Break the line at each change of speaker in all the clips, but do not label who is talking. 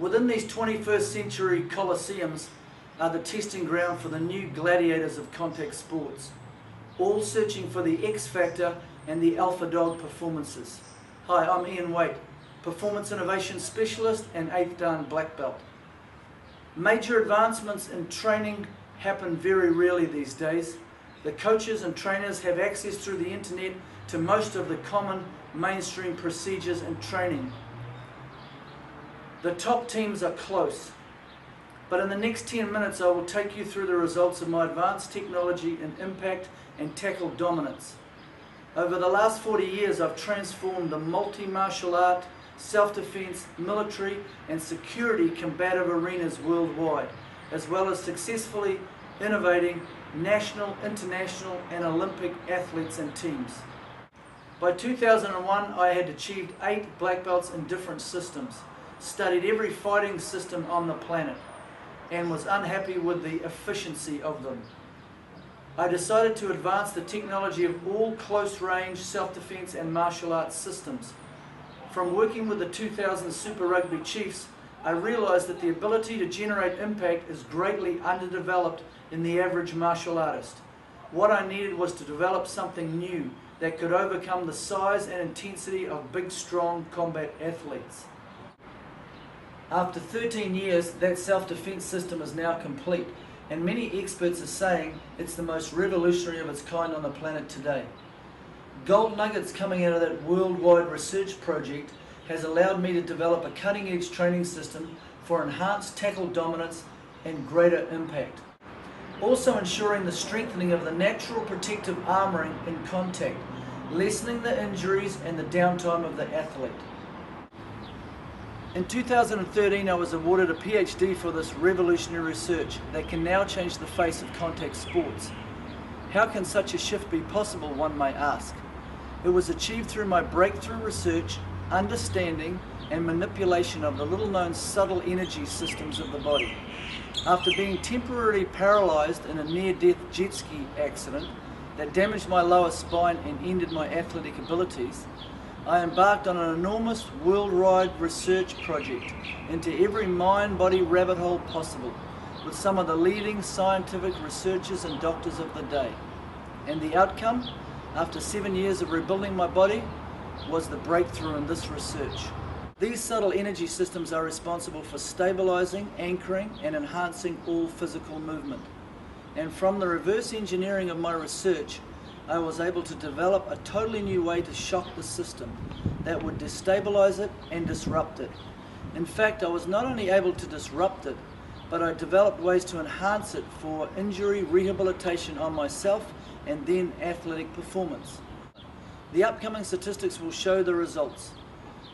Within these 21st century coliseums are the testing ground for the new gladiators of contact sports, all searching for the X factor and the alpha dog performances. Hi, I'm Ian Waite, Performance Innovation Specialist and 8th Dan Black Belt. Major advancements in training happen very rarely these days. The coaches and trainers have access through the internet to most of the common mainstream procedures and training. The top teams are close, but in the next 10 minutes I will take you through the results of my advanced technology in impact and tackle dominance. Over the last 40 years I've transformed the multi-martial art, self-defense, military and security combative arenas worldwide, as well as successfully innovating national, international and Olympic athletes and teams. By 2001 I had achieved 8 black belts in different systems, studied every fighting system on the planet, and was unhappy with the efficiency of them. I decided to advance the technology of all close-range self-defense and martial arts systems. From working with the 2000 Super Rugby Chiefs, I realized that the ability to generate impact is greatly underdeveloped in the average martial artist. What I needed was to develop something new that could overcome the size and intensity of big, strong combat athletes. After 13 years, that self-defense system is now complete, and many experts are saying it's the most revolutionary of its kind on the planet today. Gold nuggets coming out of that worldwide research project has allowed me to develop a cutting-edge training system for enhanced tackle dominance and greater impact. Also ensuring the strengthening of the natural protective armouring in contact, lessening the injuries and the downtime of the athlete. In 2013 I was awarded a PhD for this revolutionary research that can now change the face of contact sports. How can such a shift be possible, one may ask? It was achieved through my breakthrough research, understanding and manipulation of the little-known subtle energy systems of the body. After being temporarily paralyzed in a near-death jet ski accident that damaged my lower spine and ended my athletic abilities, I embarked on an enormous worldwide research project into every mind-body rabbit hole possible with some of the leading scientific researchers and doctors of the day. And the outcome, after 7 years of rebuilding my body, was the breakthrough in this research. These subtle energy systems are responsible for stabilizing, anchoring and enhancing all physical movement. And from the reverse engineering of my research, I was able to develop a totally new way to shock the system that would destabilize it and disrupt it. In fact, I was not only able to disrupt it, but I developed ways to enhance it for injury rehabilitation on myself and then athletic performance. The upcoming statistics will show the results.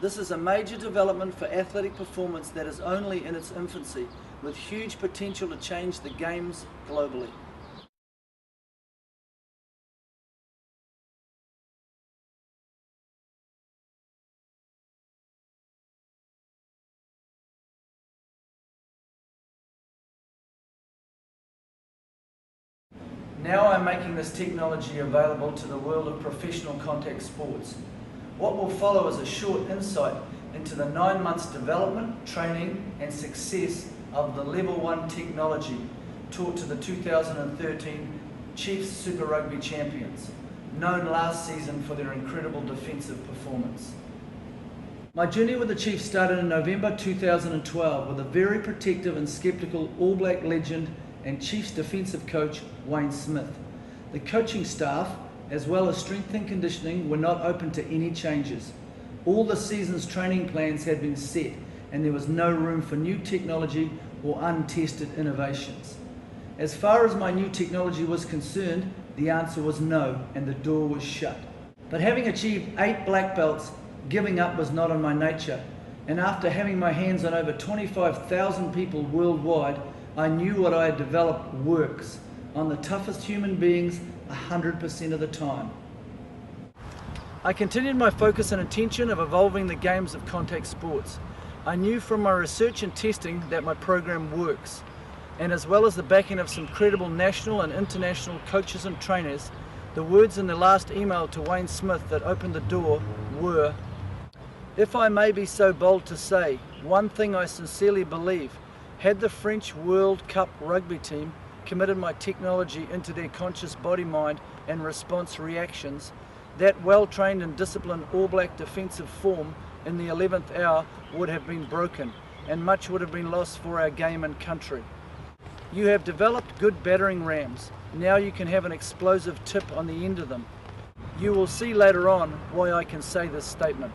This is a major development for athletic performance that is only in its infancy, with huge potential to change the games globally. Now I'm making this technology available to the world of professional contact sports. What will follow is a short insight into the 9 months development, training and success of the Level 1 technology taught to the 2013 Chiefs Super Rugby champions, known last season for their incredible defensive performance. My journey with the Chiefs started in November 2012 with a very protective and skeptical All Black legend and Chiefs defensive coach Wayne Smith. The coaching staff, as well as strength and conditioning, were not open to any changes. All the season's training plans had been set and there was no room for new technology or untested innovations. As far as my new technology was concerned, the answer was no and the door was shut. But having achieved 8 black belts, giving up was not in my nature, and after having my hands on over 25,000 people worldwide, I knew what I had developed works on the toughest human beings 100% of the time. I continued my focus and intention of evolving the games of contact sports. I knew from my research and testing that my program works, and as well as the backing of some credible national and international coaches and trainers, the words in the last email to Wayne Smith that opened the door were, If I may be so bold to say, one thing I sincerely believe, had the French World Cup rugby team committed my technology into their conscious body, mind and response reactions, that well-trained and disciplined All Black defensive form in the 11th hour would have been broken, and much would have been lost for our game and country. You have developed good battering rams. Now you can have an explosive tip on the end of them. You will see later on why I can say this statement.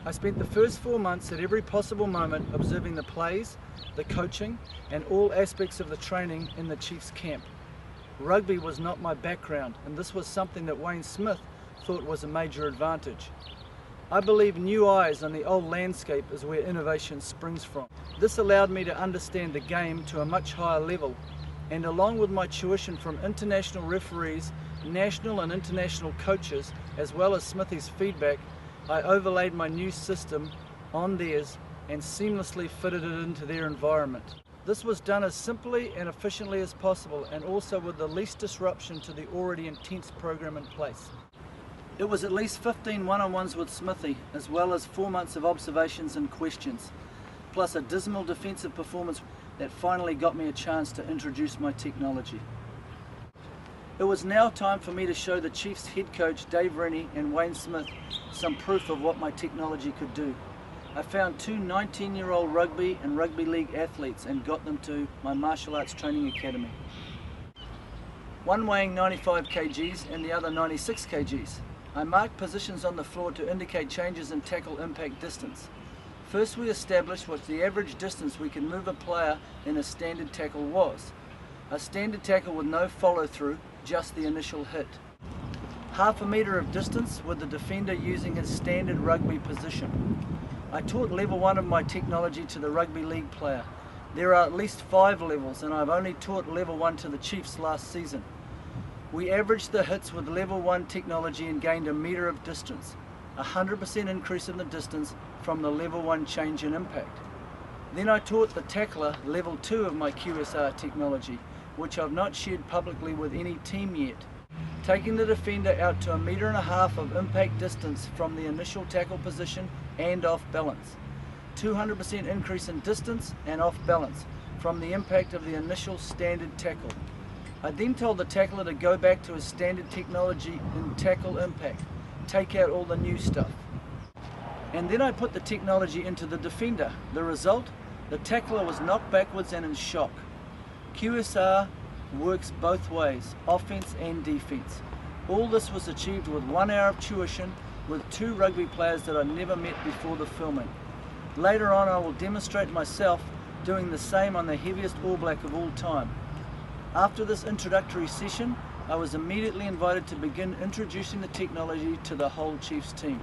I spent the first 4 months at every possible moment observing the plays, the coaching and all aspects of the training in the Chiefs camp. Rugby was not my background, and this was something that Wayne Smith thought was a major advantage. I believe new eyes on the old landscape is where innovation springs from. This allowed me to understand the game to a much higher level, and along with my tuition from international referees, national and international coaches, as well as Smithy's feedback, I overlaid my new system on theirs and seamlessly fitted it into their environment. This was done as simply and efficiently as possible, and also with the least disruption to the already intense program in place. It was at least 15 one-on-ones with Smithy, as well as 4 months of observations and questions, plus a dismal defensive performance that finally got me a chance to introduce my technology. It was now time for me to show the Chiefs head coach Dave Rennie and Wayne Smith some proof of what my technology could do. I found 2 19-year-old rugby and rugby league athletes and got them to my martial arts training academy. One weighing 95 kgs and the other 96 kgs. I marked positions on the floor to indicate changes in tackle impact distance. First we established what the average distance we could move a player in a standard tackle was. A standard tackle with no follow through, just the initial hit. Half a metre of distance with the defender using his standard rugby position. I taught level 1 of my technology to the rugby league player. There are at least 5 levels, and I've only taught level 1 to the Chiefs last season. We averaged the hits with level 1 technology and gained a metre of distance, 100% increase in the distance from the level 1 change in impact. Then I taught the tackler level 2 of my QSR technology, which I've not shared publicly with any team yet, taking the defender out to 1.5 meters of impact distance from the initial tackle position and off balance. 200% increase in distance and off balance from the impact of the initial standard tackle. I then told the tackler to go back to his standard technology in tackle impact, take out all the new stuff. And then I put the technology into the defender. The result? The tackler was knocked backwards and in shock. QSR works both ways, offense and defense. All this was achieved with 1 hour of tuition with 2 rugby players that I never met before the filming. Later on I will demonstrate myself doing the same on the heaviest All Black of all time. After this introductory session, I was immediately invited to begin introducing the technology to the whole Chiefs team.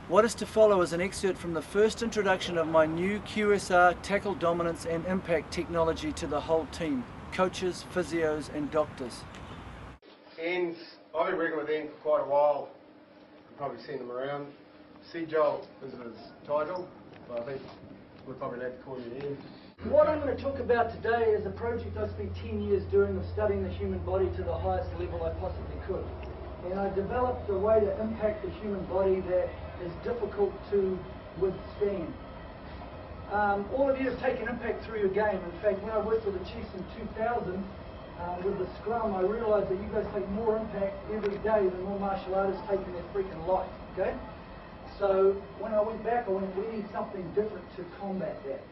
What is to follow is an excerpt from the first introduction of my new QSR tackle dominance and impact technology to the whole team, coaches, physios and doctors.
And I've been working with Ian for quite a while. You've probably seen him around. Sijo is his title, but I think we're probably allowed to call you Ian.
What I'm going to talk about today is a project I spent 10 years doing of studying the human body to the highest level I possibly could. And I developed a way to impact the human body that is difficult to withstand. All of you have taken impact through your game. In fact, when I worked with the Chiefs in 2000 with the scrum, I realised that you guys take more impact every day than more martial artists take in their freaking life. Okay? So when I went back, I went, we need something different to combat that.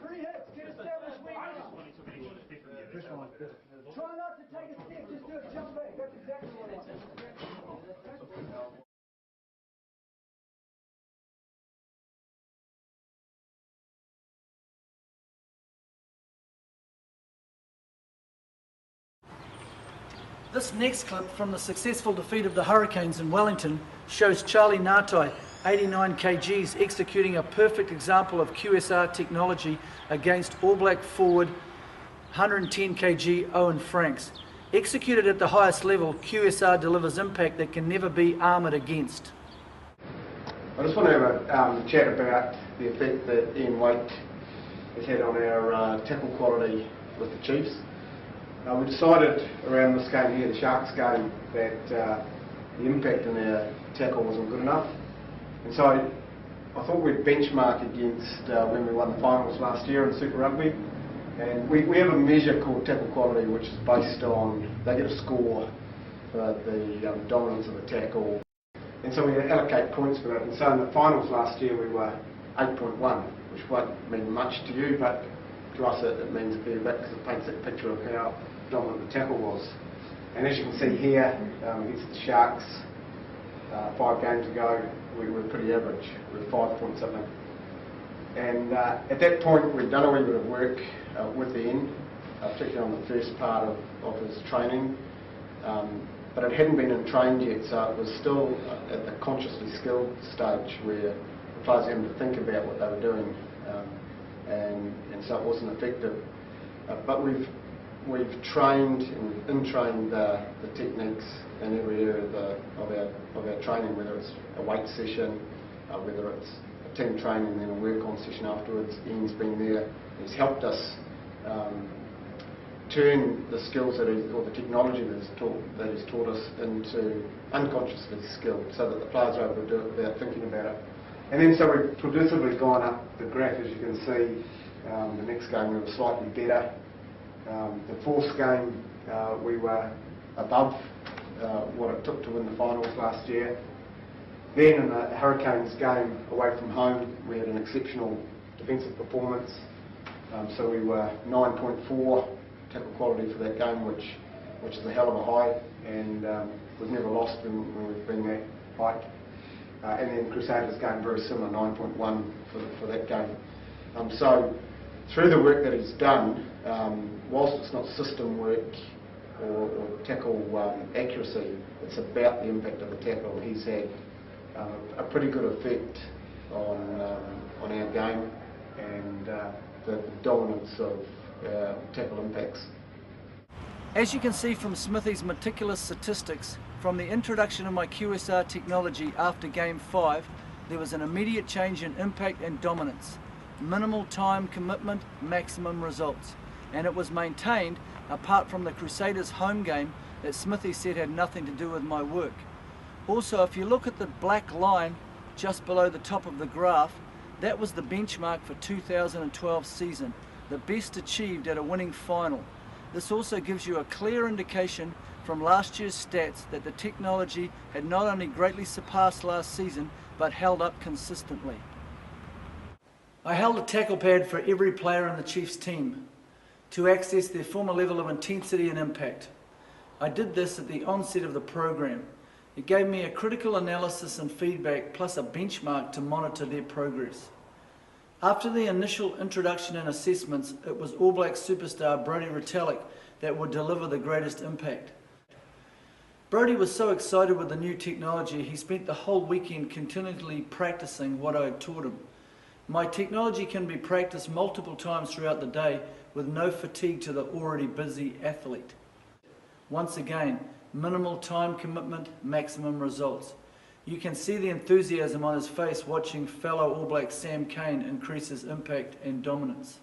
Three hits, get established weakness. Try not to take a step, just do a jump back. That's exactly what I want. This next clip from the successful defeat of the Hurricanes in Wellington shows Charlie Ngatai, 89 kgs, executing a perfect example of QSR technology against All Black forward 110 kg Owen Franks. Executed at the highest level, QSR delivers impact that can never be armoured against.
I just want to have a chat about the effect that Ian Waite has had on our tackle quality with the Chiefs. We decided around this game here, the Sharks game, that the impact in our tackle wasn't good enough. And so I thought we'd benchmark against when we won the finals last year in Super Rugby. And we have a measure called tackle quality, which is based on, they get a score for the dominance of the tackle. And so we allocate points for that. And so in the finals last year we were 8.1, which won't mean much to you, but to us it means a fair bit because it paints that picture of how dominant the tackle was. And as you can see here, against the Sharks, 5 games ago, we were pretty average. We were 5 point something. And at that point, we'd done a wee bit of work with Ian, particularly on the first part of his training. But it hadn't been trained yet, so it was still at the consciously skilled stage where the players were having to think about what they were doing, and so it wasn't effective. But we've trained and we've in-trained the techniques in every area of our training, whether it's a weight session, whether it's a team training and then a work-on session afterwards. Ian's been there. He's helped us turn the skills or the technology that he's taught us into unconsciously skilled, so that the players are able to do it without thinking about it. And then so we've progressively gone up the graph, as you can see. The next game we were slightly better. The fourth game we were above what it took to win the finals last year. Then in the Hurricanes game away from home, we had an exceptional defensive performance. So we were 9.4 tackle quality for that game, which is a hell of a high, and we've never lost when we've been that high. And then Crusaders game, very similar, 9.1 for that game. So through the work that he's done, whilst it's not system work or tackle accuracy, it's about the impact of the tackle. He's had a pretty good effect on our game and the dominance of tackle impacts.
As you can see from Smithy's meticulous statistics, from the introduction of my QSR technology after Game 5, there was an immediate change in impact and dominance. Minimal time commitment, maximum results. And it was maintained apart from the Crusaders home game that Smithy said had nothing to do with my work. Also, if you look at the black line just below the top of the graph, that was the benchmark for 2012 season, the best achieved at a winning final. This also gives you a clear indication from last year's stats that the technology had not only greatly surpassed last season, but held up consistently. I held a tackle pad for every player in the Chiefs team to access their former level of intensity and impact. I did this at the onset of the program. It gave me a critical analysis and feedback, plus a benchmark to monitor their progress. After the initial introduction and assessments, it was All Black superstar Brodie Retallick that would deliver the greatest impact. Brodie was so excited with the new technology, he spent the whole weekend continually practicing what I had taught him. My technology can be practiced multiple times throughout the day with no fatigue to the already busy athlete. Once again, minimal time commitment, maximum results. You can see the enthusiasm on his face watching fellow All Black Sam Cane increase his impact and dominance.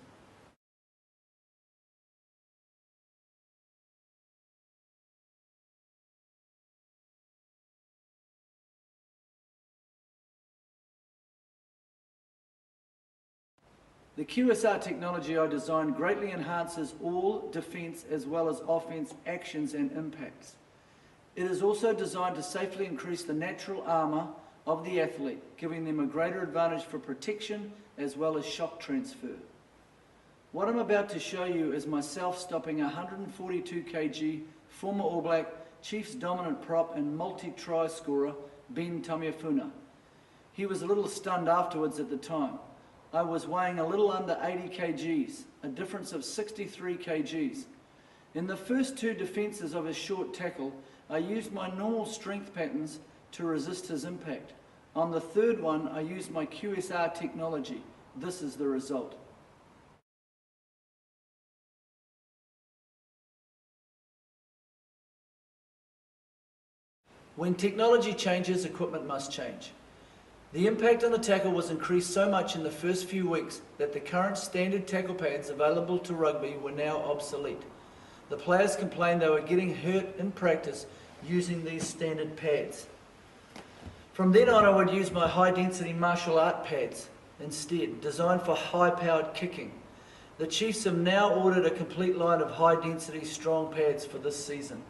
The QSR technology I designed greatly enhances all defence as well as offence actions and impacts. It is also designed to safely increase the natural armour of the athlete, giving them a greater advantage for protection as well as shock transfer. What I'm about to show you is myself stopping 142 kg former All Black Chiefs dominant prop and multi-try scorer Ben Tamiafuna. He was a little stunned afterwards at the time. I was weighing a little under 80 kgs, a difference of 63 kgs. In the first 2 defences of his short tackle, I used my normal strength patterns to resist his impact. On the third one, I used my QSR technology. This is the result. When technology changes, equipment must change. The impact on the tackle was increased so much in the first few weeks that the current standard tackle pads available to rugby were now obsolete. The players complained they were getting hurt in practice using these standard pads. From then on, I would use my high-density martial art pads instead, designed for high-powered kicking. The Chiefs have now ordered a complete line of high-density strong pads for this season.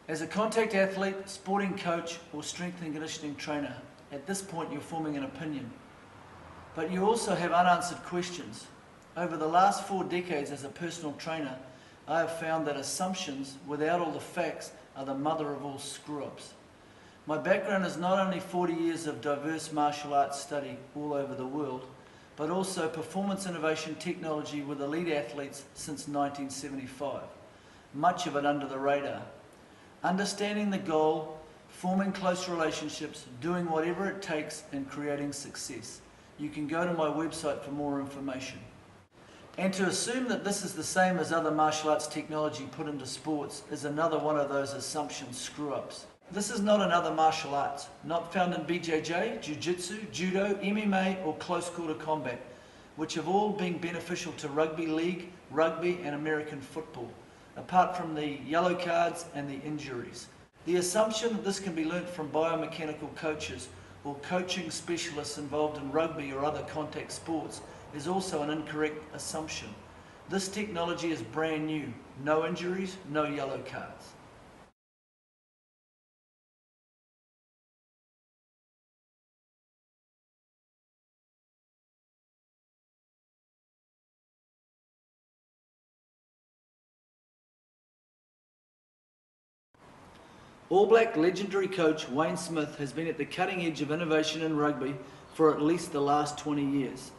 As a contact athlete, sporting coach, or strength and conditioning trainer, at this point you're forming an opinion. But you also have unanswered questions. Over the last 4 decades as a personal trainer, I have found that assumptions without all the facts are the mother of all screw-ups. My background is not only 40 years of diverse martial arts study all over the world, but also performance innovation technology with elite athletes since 1975, much of it under the radar. Understanding the goal, forming close relationships, doing whatever it takes, and creating success. You can go to my website for more information. And to assume that this is the same as other martial arts technology put into sports is another one of those assumption screw-ups. This is not another martial arts, not found in BJJ, Jiu-Jitsu, Judo, MMA, or close quarter combat, which have all been beneficial to rugby league, rugby, and American football, apart from the yellow cards and the injuries. The assumption that this can be learnt from biomechanical coaches or coaching specialists involved in rugby or other contact sports is also an incorrect assumption. This technology is brand new. No injuries, no yellow cards. All Black legendary coach Wayne Smith has been at the cutting edge of innovation in rugby for at least the last 20 years.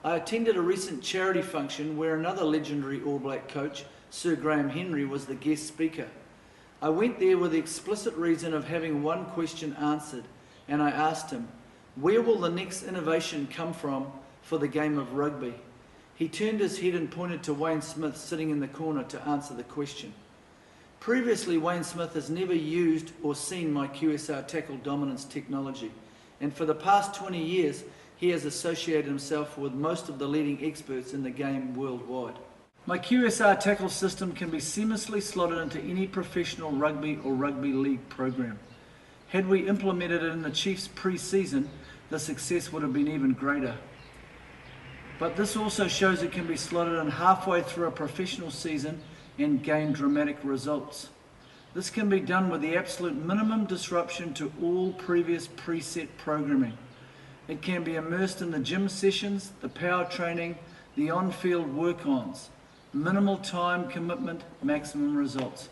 I attended a recent charity function where another legendary All Black coach, Sir Graham Henry, was the guest speaker. I went there with the explicit reason of having one question answered, and I asked him, where will the next innovation come from for the game of rugby? He turned his head and pointed to Wayne Smith sitting in the corner to answer the question. Previously, Wayne Smith has never used or seen my QSR tackle dominance technology, and for the past 20 years, he has associated himself with most of the leading experts in the game worldwide. My QSR tackle system can be seamlessly slotted into any professional rugby or rugby league program. Had we implemented it in the Chiefs pre-season, the success would have been even greater. But this also shows it can be slotted in halfway through a professional season and gain dramatic results. This can be done with the absolute minimum disruption to all previous preset programming. It can be immersed in the gym sessions, the power training, the on-field work-ons. Minimal time commitment, maximum results.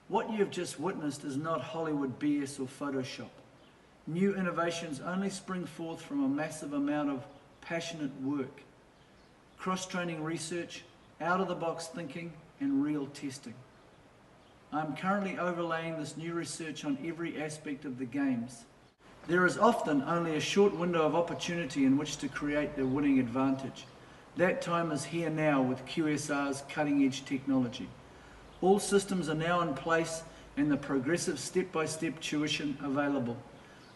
What you've just witnessed is not Hollywood BS or Photoshop. New innovations only spring forth from a massive amount of passionate work, cross-training research, out-of-the-box thinking, and real testing. I'm currently overlaying this new research on every aspect of the games. There is often only a short window of opportunity in which to create the winning advantage. That time is here now with QSR's cutting-edge technology. All systems are now in place and the progressive step-by-step tuition available,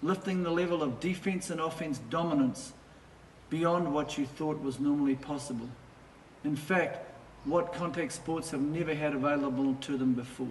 lifting the level of defense and offense dominance beyond what you thought was normally possible. In fact, what contact sports have never had available to them before.